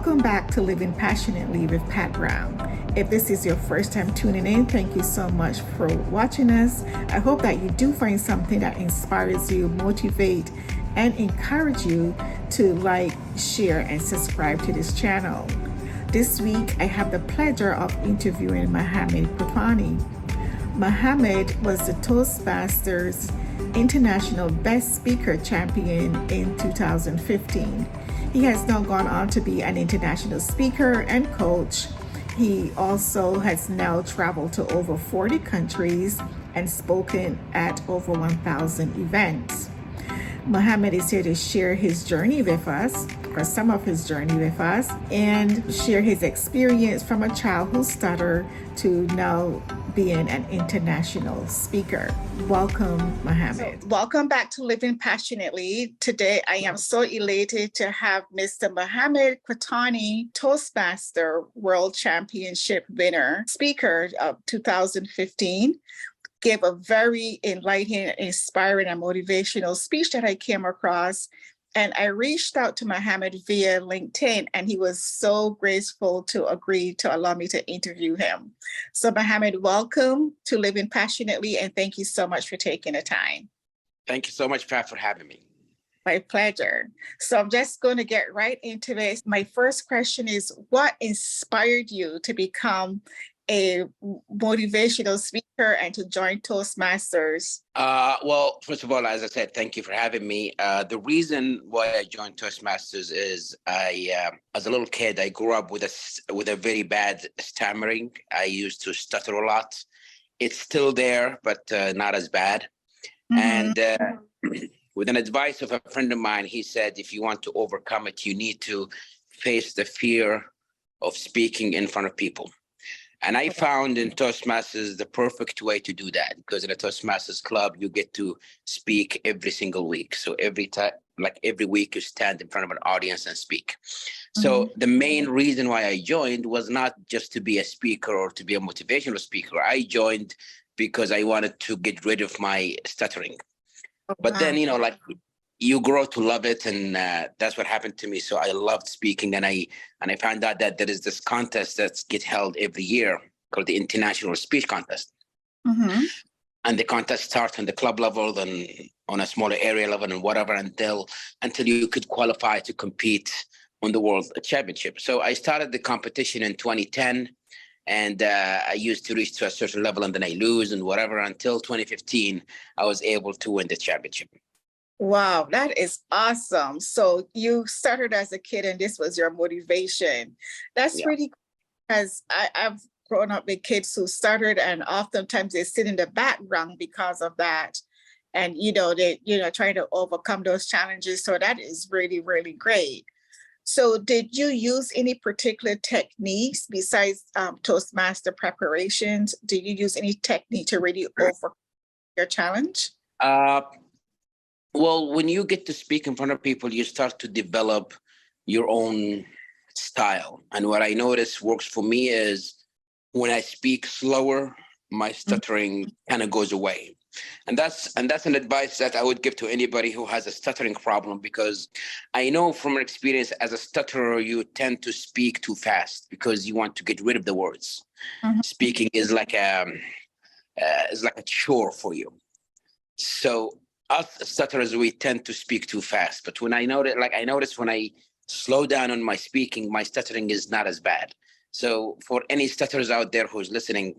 Welcome back to Living Passionately with Pat Brown. If this is your first time tuning in, thank you so much for watching us. I hope that you do find something that inspires you, motivate, and encourage you to like, share, and subscribe to this channel. This week, I have the pleasure of interviewing Mohammad Qahtani. Mohammad was the Toastmasters International Best Speaker Champion in 2015. He has now gone on to be an international speaker and coach. He also has now traveled to over 40 countries and spoken at over 1,000 events. Mohammad is here to share his journey with us, or some of his journey with us, and share his experience from a child who stuttered to now being an international speaker. Welcome, Mohammad. Welcome back to Living Passionately. Today, I am so elated to have Mr. Mohammad Qahtani, Toastmaster World Championship winner, speaker of 2015. Gave a very enlightening, inspiring, and motivational speech that I came across. And I reached out to Mohammad via LinkedIn, and he was so graceful to agree to allow me to interview him. So Mohammad, welcome to Living Passionately, and thank you so much for taking the time. Thank you so much, Pat, for having me. My pleasure. So I'm just going to get right into it. My first question is, what inspired you to become a motivational speaker and to join Toastmasters? Well, first of all, as I said, thank you for having me. The reason why I joined Toastmasters is as a little kid, I grew up with a very bad stammering. I used to stutter a lot. It's still there, but not as bad. Mm-hmm. And with an advice of a friend of mine, he said, if you want to overcome it, you need to face the fear of speaking in front of people. And I found in Toastmasters the perfect way to do that, because in a Toastmasters club, you get to speak every single week. So every week you stand in front of an audience and speak. Mm-hmm. So the main reason why I joined was not just to be a speaker or to be a motivational speaker. I joined because I wanted to get rid of my stuttering. Oh, but wow. Then, you grow to love it, and that's what happened to me. So I loved speaking, and I found out that there is this contest that gets held every year called the International Speech Contest. Mm-hmm. And the contest starts on the club level, then on a smaller area level, and whatever, until you could qualify to compete on the World Championship. So I started the competition in 2010, and I used to reach to a certain level, and then I lose and whatever, until 2015, I was able to win the championship. Wow, that is awesome. So you started as a kid and this was your motivation. That's really cool, because I've grown up with kids who started, and oftentimes they sit in the background because of that. And, they trying to overcome those challenges. So that is really, really great. So did you use any particular techniques besides Toastmaster preparations? Did you use any technique to really overcome your challenge? Well, when you get to speak in front of people, you start to develop your own style. And what I notice works for me is when I speak slower, my stuttering kind of goes away. And that's an advice that I would give to anybody who has a stuttering problem, because I know from experience as a stutterer, you tend to speak too fast because you want to get rid of the words. Mm-hmm. Speaking is like a chore for you. So us stutterers, we tend to speak too fast. But when I notice when I slow down on my speaking, my stuttering is not as bad. So for any stutterers out there who's listening,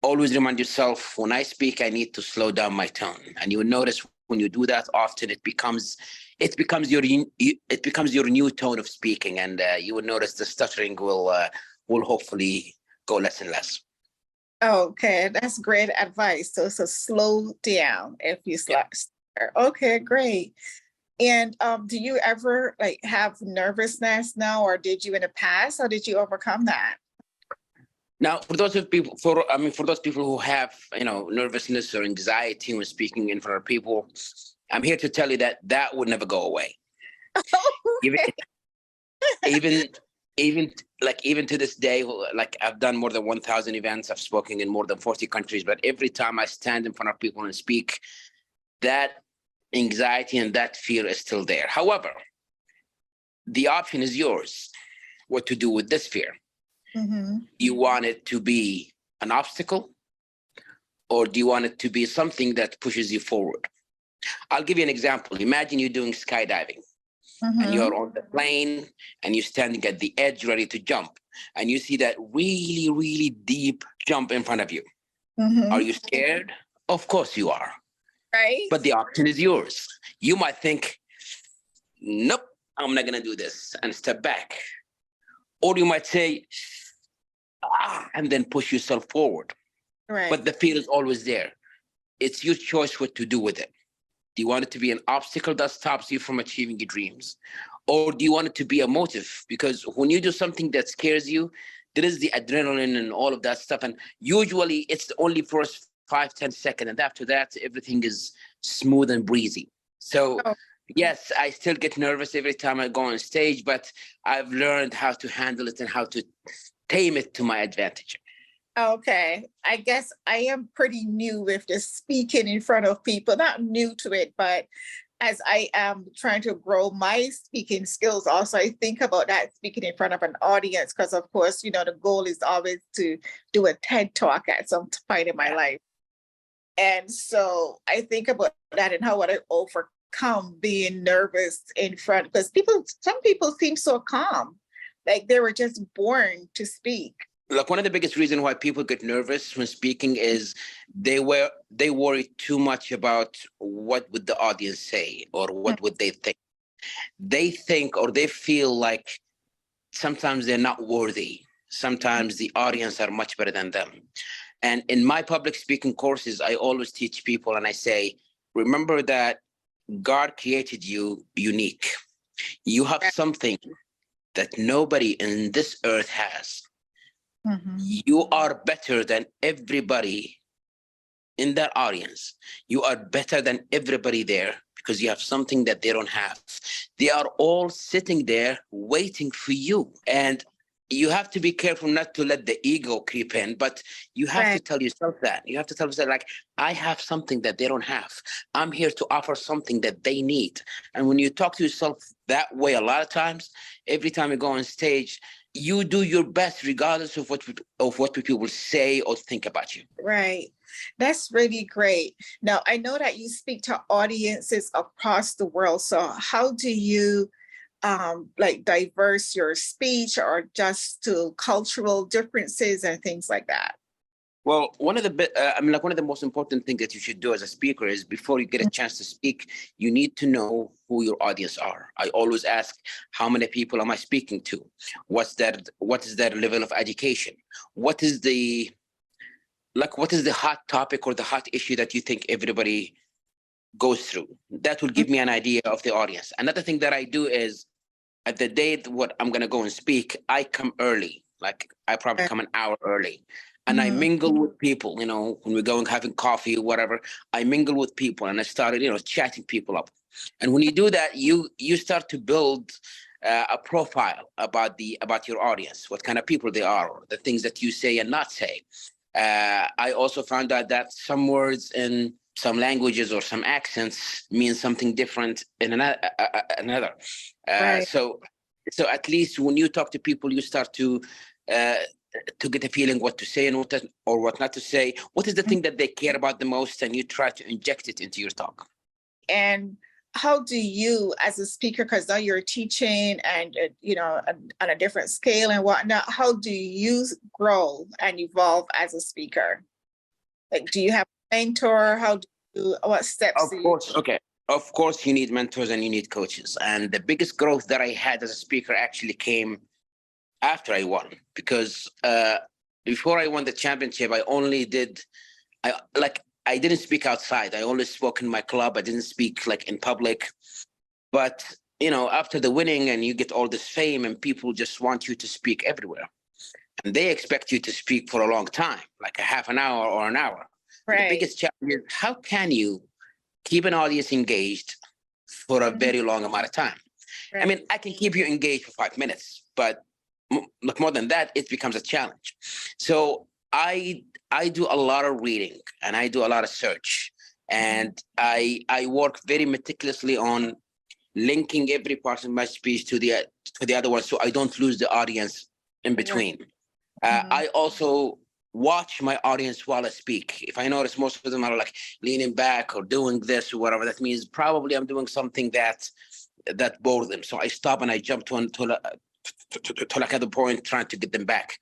always remind yourself, when I speak, I need to slow down my tone. And you will notice when you do that, often it becomes your new tone of speaking, and you will notice the stuttering will hopefully go less and less. Okay, that's great advice. So slow down if you stutter. Okay, great. And do you ever have nervousness now, or did you in the past? How did you overcome that? Now, for those people who have nervousness or anxiety when speaking in front of people, I'm here to tell you that would never go away. Okay. Even to this day, I've done more than 1,000 events. I've spoken in more than 40 countries. But every time I stand in front of people and speak, that anxiety and that fear is still there. However, the option is yours. what to do with this fear. Mm-hmm. You want it to be an obstacle, or do you want it to be something that pushes you forward? I'll give you an example. Imagine you're doing skydiving and Mm-hmm. you're on the plane and you're standing at the edge ready to jump, and you see that really, really deep jump in front of you. Are Mm-hmm. you scared? Of course you are. Right. But the option is yours. You might think, nope, I'm not going to do this, and step back. Or you might say, and then push yourself forward. Right. But the fear is always there. It's your choice what to do with it. Do you want it to be an obstacle that stops you from achieving your dreams? Or do you want it to be a motive? Because when you do something that scares you, there is the adrenaline and all of that stuff. And usually it's only first 5-10 seconds. And after that, everything is smooth and breezy. So Oh, yes, I still get nervous every time I go on stage, but I've learned how to handle it and how to tame it to my advantage. okay. I guess I am pretty new with this speaking in front of people. Not new to it, but as I am trying to grow my speaking skills, also I think about that speaking in front of an audience, because of course, the goal is always to do a TED talk at some point in my life. And so I think about that and how would I overcome being nervous in front, because some people seem so calm, like they were just born to speak. Like, one of the biggest reasons why people get nervous when speaking is they worry too much about what would the audience say or what would they think. They think or they feel like sometimes they're not worthy. Sometimes the audience are much better than them. And in my public speaking courses, I always teach people and I say, remember that God created you unique. You have something that nobody in this earth has. Mm-hmm. You are better than everybody in that audience. You are better than everybody there because you have something that they don't have. They are all sitting there waiting for you. And you have to be careful not to let the ego creep in, but you have to tell yourself that. You have to tell yourself, like, I have something that they don't have. I'm here to offer something that they need. And when you talk to yourself that way, a lot of times, every time you go on stage, you do your best regardless of what people will say or think about you. Right. That's really great. Now, I know that you speak to audiences across the world. So how do you like diverse your speech or just to cultural differences and things like that? Well, one of the most important things that you should do as a speaker is before you get a chance to speak, you need to know who your audience are. I always ask, how many people am I speaking to? What is their level of education? What is the hot topic or the hot issue that you think everybody goes through? That will give me an idea of the audience. Another thing that I do is at the day what I'm going to go and speak, I come early. Like, I probably come an hour early. And I mingle with people, when we're going having coffee or whatever, I mingle with people and I started, chatting people up. And when you do that, you start to build a profile about your audience, what kind of people they are, or the things that you say and not say. I also found out that some words in some languages or some accents mean something different in another. So at least when you talk to people, you start to get a feeling what to say and what not to say. What is the thing that they care about the most, and you try to inject it into your talk. And how do you, as a speaker, because now you're teaching and on a different scale and whatnot, how do you grow and evolve as a speaker? Like, do you have a mentor? What steps? Of course, okay. Of course, you need mentors and you need coaches. And the biggest growth that I had as a speaker actually came after I won, because before I won the championship, I didn't speak outside. I only spoke in my club. I didn't speak like in public. But, after the winning and you get all this fame and people just want you to speak everywhere. And they expect you to speak for a long time, like a half an hour or an hour. The biggest challenge is, how can you keep an audience engaged for a very long amount of time? I mean, I can keep you engaged for 5 minutes, but more than that, it becomes a challenge. So I do a lot of reading and I do a lot of search, and I work very meticulously on linking every part of my speech to the other one, so I don't lose the audience in between. I also watch my audience while I speak. If I notice most of them are like leaning back or doing this or whatever, that means probably I'm doing something that bores them. So I stop and I jump to like another point, trying to get them back.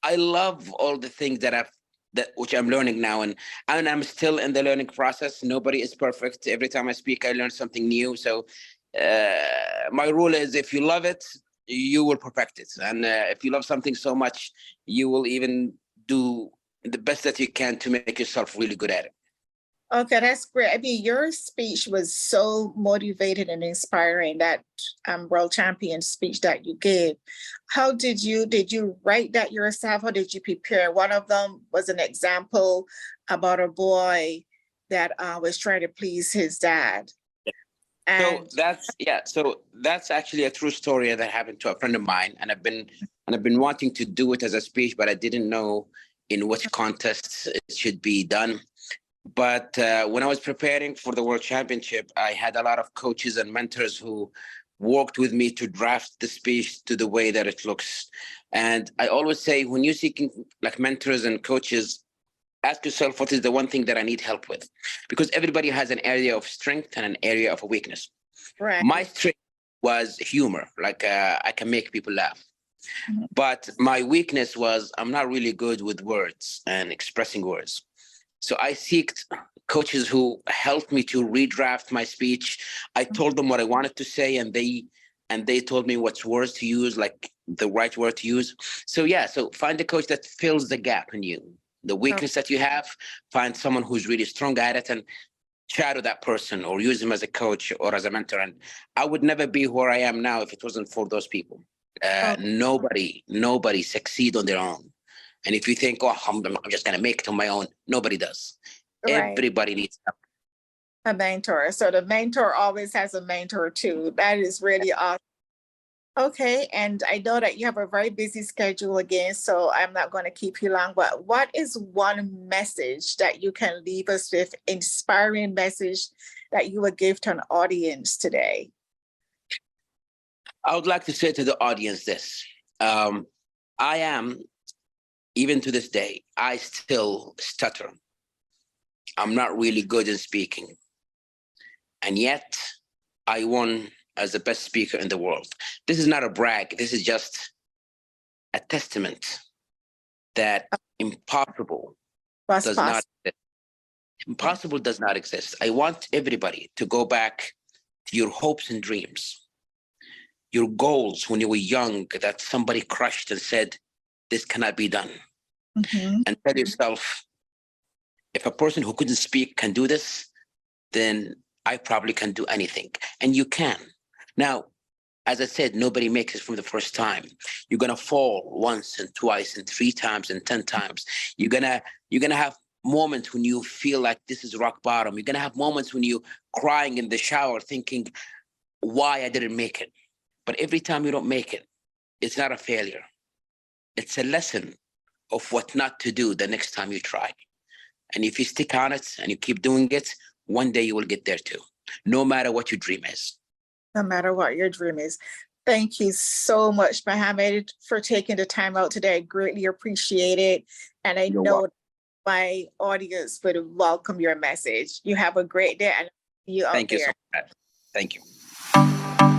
I love all the things which I'm learning now, and I'm still in the learning process. Nobody is perfect. Every time I speak, I learn something new. So my rule is, if you love it, you will perfect it. And if you love something so much, you will even do the best that you can to make yourself really good at it. Okay, that's great. I mean, your speech was so motivated and inspiring, that world champion speech that you gave. How did you write that yourself? How did you prepare? One of them was an example about a boy that was trying to please his dad. And So that's actually a true story that happened to a friend of mine, and I've been wanting to do it as a speech, but I didn't know in which contests it should be done. But when I was preparing for the World Championship, I had a lot of coaches and mentors who worked with me to draft the speech to the way that it looks. And I always say, when you're seeking like mentors and coaches, ask yourself, what is the one thing that I need help with? Because everybody has an area of strength and an area of a weakness. right. My strength was humor, like I can make people laugh. But my weakness was I'm not really good with words and expressing words. So I sought coaches who helped me to redraft my speech. I told them what I wanted to say, and they told me what words to use, like the right word to use. So find a coach that fills the gap in you, the weakness that you have. Find someone who's really strong at it and shadow that person, or use him as a coach or as a mentor. And I would never be where I am now if it wasn't for those people. Nobody succeed on their own. And if you think, I'm just going to make it on my own, nobody does. Right. Everybody needs help. A mentor. So the mentor always has a mentor too. That is really awesome. Okay, and I know that you have a very busy schedule again, so I'm not going to keep you long, but what is one message that you can leave us with, inspiring message that you would give to an audience today? I would like to say to the audience this. Even to this day, I still stutter. I'm not really good in speaking. And yet, I won as the best speaker in the world. This is not a brag. This is just a testament that impossible does not exist. Impossible does not exist. I want everybody to go back to your hopes and dreams, your goals when you were young that somebody crushed and said, this cannot be done. And tell yourself, if a person who couldn't speak can do this, then I probably can do anything. And you can. Now, as I said, nobody makes it from the first time. You're gonna fall once and twice and 3 times and 10 times. You're gonna have moments when you feel like this is rock bottom. You're gonna have moments when you're crying in the shower thinking why I didn't make it. But every time you don't make it, it's not a failure. It's a lesson of what not to do the next time you try. And if you stick on it and you keep doing it, one day you will get there too, no matter what your dream is. No matter what your dream is. Thank you so much, Mohammed, for taking the time out today. I greatly appreciate it. And I know my audience would welcome your message. You have a great day. And see you out there. Thank you so much. Thank you.